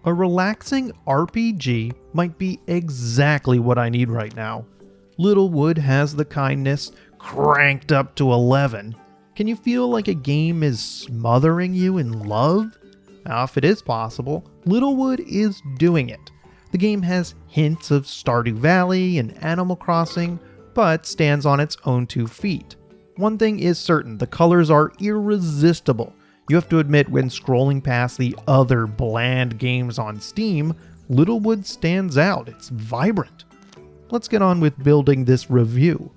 A relaxing RPG might be exactly what I need right now. Littlewood has the kindness cranked up to 11. Can you feel like a game is smothering you in love? Now, if it is possible, Littlewood is doing it. The game has hints of Stardew Valley and Animal Crossing, but stands on its own 2 feet. One thing is certain, the colors are irresistible. You have to admit, when scrolling past the other bland games on Steam, Littlewood stands out. It's vibrant. Let's get on with building this review.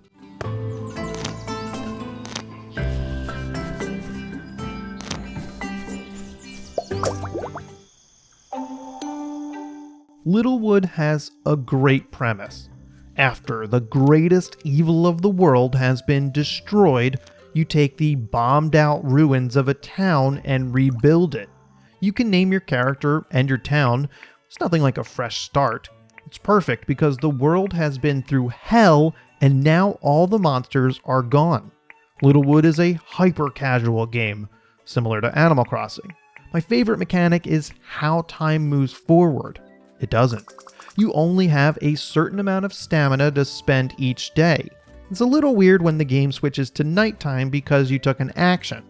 Littlewood has a great premise. After the greatest evil of the world has been destroyed, you take the bombed out ruins of a town and rebuild it. You can name your character and your town. It's nothing like a fresh start. It's perfect because the world has been through hell and now all the monsters are gone. Littlewood is a hyper-casual game, similar to Animal Crossing. My favorite mechanic is how time moves forward. It doesn't. You only have a certain amount of stamina to spend each day. It's a little weird when the game switches to nighttime because you took an action,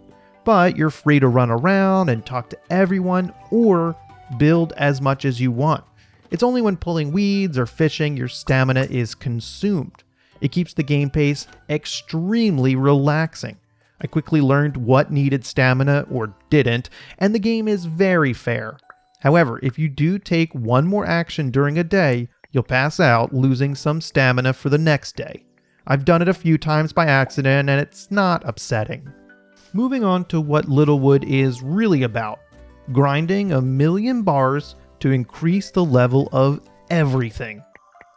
but you're free to run around and talk to everyone or build as much as you want. It's only when pulling weeds or fishing your stamina is consumed. It keeps the game pace extremely relaxing. I quickly learned what needed stamina or didn't, and the game is very fair. However, if you do take one more action during a day, you'll pass out, losing some stamina for the next day. I've done it a few times by accident, and it's not upsetting. Moving on to what Littlewood is really about. Grinding 1,000,000 bars to increase the level of everything.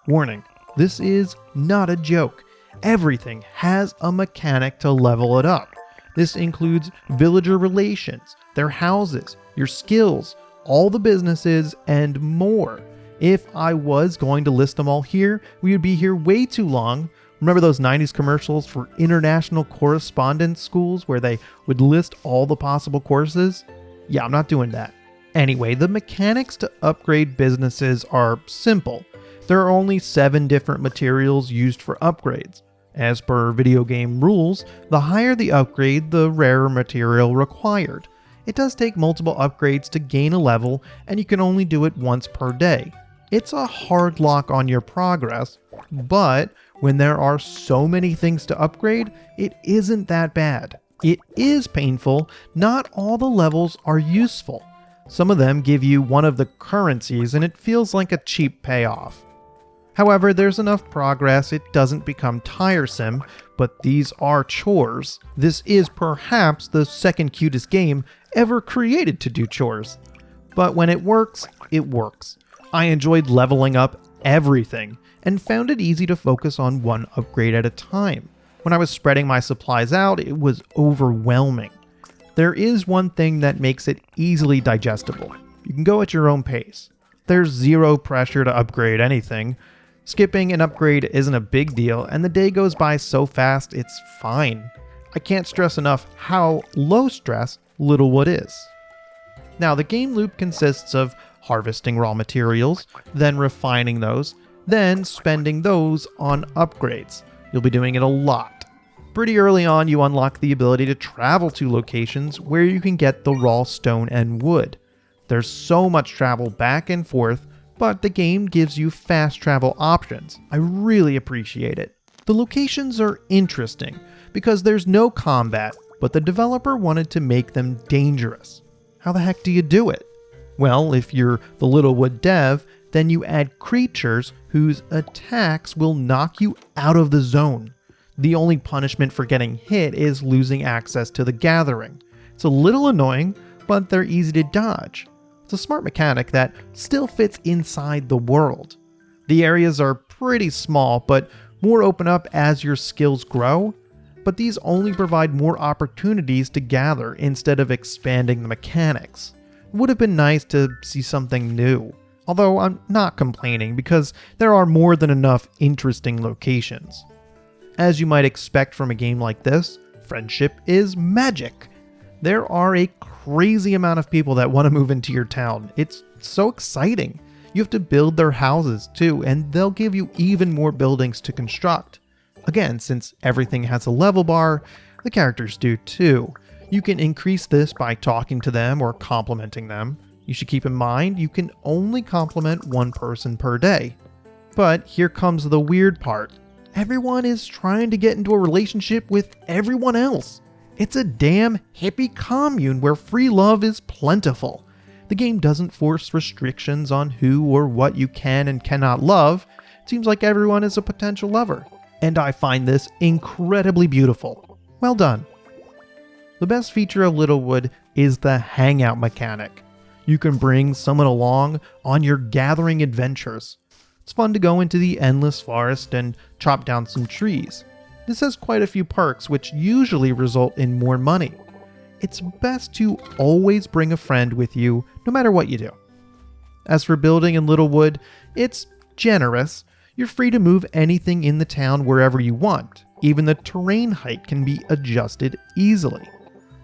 Warning, this is not a joke. Everything has a mechanic to level it up. This includes villager relations, their houses, your skills, all the businesses, and more. If I was going to list them all here, we would be here way too long. Remember those 90s commercials for international correspondence schools where they would list all the possible courses? Yeah, I'm not doing that. Anyway, the mechanics to upgrade businesses are simple. There are only 7 different materials used for upgrades. As per video game rules, the higher the upgrade, the rarer material required. It does take multiple upgrades to gain a level, and you can only do it once per day. It's a hard lock on your progress, but when there are so many things to upgrade, it isn't that bad. It is painful. Not all the levels are useful. Some of them give you one of the currencies, and it feels like a cheap payoff. However, there's enough progress it doesn't become tiresome, but these are chores. This is perhaps the second cutest game ever created to do chores. But when it works, it works. I enjoyed leveling up everything, and found it easy to focus on one upgrade at a time. When I was spreading my supplies out, it was overwhelming. There is one thing that makes it easily digestible. You can go at your own pace. There's zero pressure to upgrade anything. Skipping an upgrade isn't a big deal, and the day goes by so fast it's fine. I can't stress enough how low stress Littlewood is. Now, the game loop consists of harvesting raw materials, then refining those, then spending those on upgrades. You'll be doing it a lot. Pretty early on, you unlock the ability to travel to locations where you can get the raw stone and wood. There's so much travel back and forth, but the game gives you fast travel options. I really appreciate it. The locations are interesting because there's no combat, but the developer wanted to make them dangerous. How the heck do you do it? Well, if you're the Littlewood dev, then you add creatures whose attacks will knock you out of the zone. The only punishment for getting hit is losing access to the gathering. It's a little annoying, but they're easy to dodge. It's a smart mechanic that still fits inside the world. The areas are pretty small, but more open up as your skills grow. But these only provide more opportunities to gather instead of expanding the mechanics. It would have been nice to see something new. Although I'm not complaining because there are more than enough interesting locations. As you might expect from a game like this, friendship is magic. There are a crazy amount of people that want to move into your town. It's It's so exciting. You have to build their houses too, and they'll give you even more buildings to construct. Again, since everything has a level bar, the characters do too. You can increase this by talking to them or complimenting them. You should keep in mind you can only compliment one person per day. But here comes the weird part. Everyone is trying to get into a relationship with everyone else. It's a damn hippie commune where free love is plentiful. The game doesn't force restrictions on who or what you can and cannot love. It seems like everyone is a potential lover. And I find this incredibly beautiful. Well done. The best feature of Littlewood is the hangout mechanic. You can bring someone along on your gathering adventures. It's fun to go into the endless forest and chop down some trees. This has quite a few perks which usually result in more money. It's best to always bring a friend with you no matter what you do. As for building in Littlewood, it's generous. You're free to move anything in the town wherever you want. Even the terrain height can be adjusted easily.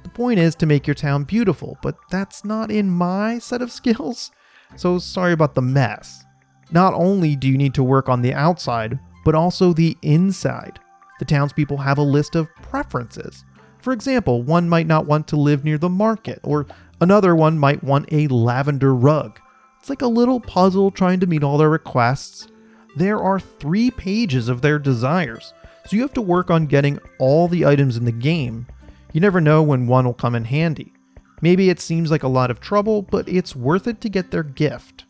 The point is to make your town beautiful, but that's not in my set of skills, so sorry about the mess. Not only do you need to work on the outside, but also the inside. The townspeople have a list of preferences. For example, one might not want to live near the market, or another one might want a lavender rug. It's like a little puzzle trying to meet all their requests. There are 3 pages of their desires, so you have to work on getting all the items in the game. You never know when one will come in handy. Maybe it seems like a lot of trouble, but it's worth it to get their gift.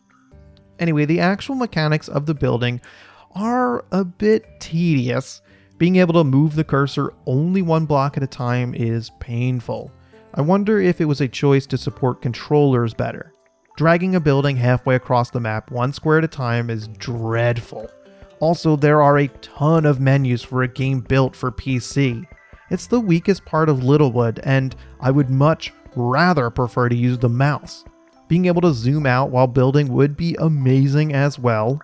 Anyway, the actual mechanics of the building are a bit tedious. Being able to move the cursor only 1 block at a time is painful. I wonder if it was a choice to support controllers better. Dragging a building halfway across the map 1 square at a time is dreadful. Also, there are a ton of menus for a game built for PC. It's the weakest part of Littlewood, and I would much rather prefer to use the mouse. Being able to zoom out while building would be amazing as well.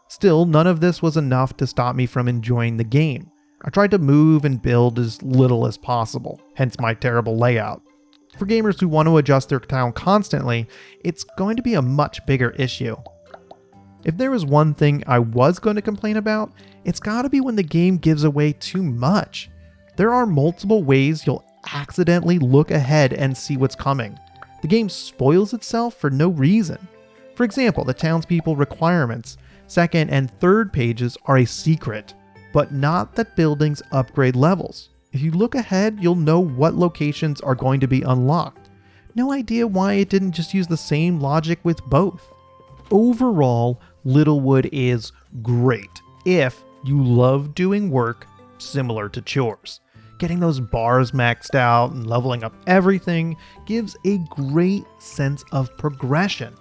Still, none of this was enough to stop me from enjoying the game. I tried to move and build as little as possible, hence my terrible layout. For gamers who want to adjust their town constantly, it's going to be a much bigger issue. If there was one thing I was going to complain about, it's gotta be when the game gives away too much. There are multiple ways you'll accidentally look ahead and see what's coming. The game spoils itself for no reason. For example, the townspeople requirements, 2nd and 3rd pages are a secret, but not that buildings upgrade levels. If you look ahead, you'll know what locations are going to be unlocked. No idea why it didn't just use the same logic with both. Overall, Littlewood is great if you love doing work similar to chores. Getting those bars maxed out and leveling up everything gives a great sense of progression.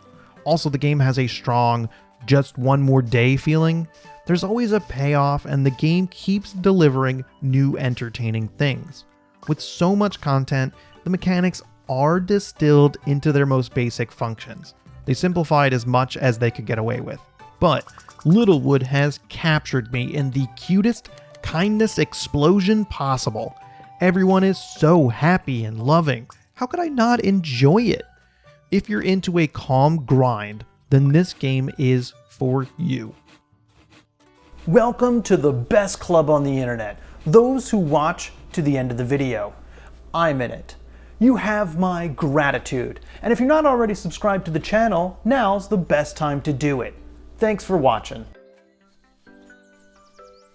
Also, the game has a strong just one more day feeling. There's always a payoff, and the game keeps delivering new entertaining things. With so much content, the mechanics are distilled into their most basic functions. They simplified as much as they could get away with. But Littlewood has captured me in the cutest kindness explosion possible. Everyone is so happy and loving. How could I not enjoy it? If you're into a calm grind, then this game is for you. Welcome to the best club on the internet, those who watch to the end of the video. I'm in it. You have my gratitude, and if you're not already subscribed to the channel, now's the best time to do it. Thanks for watching.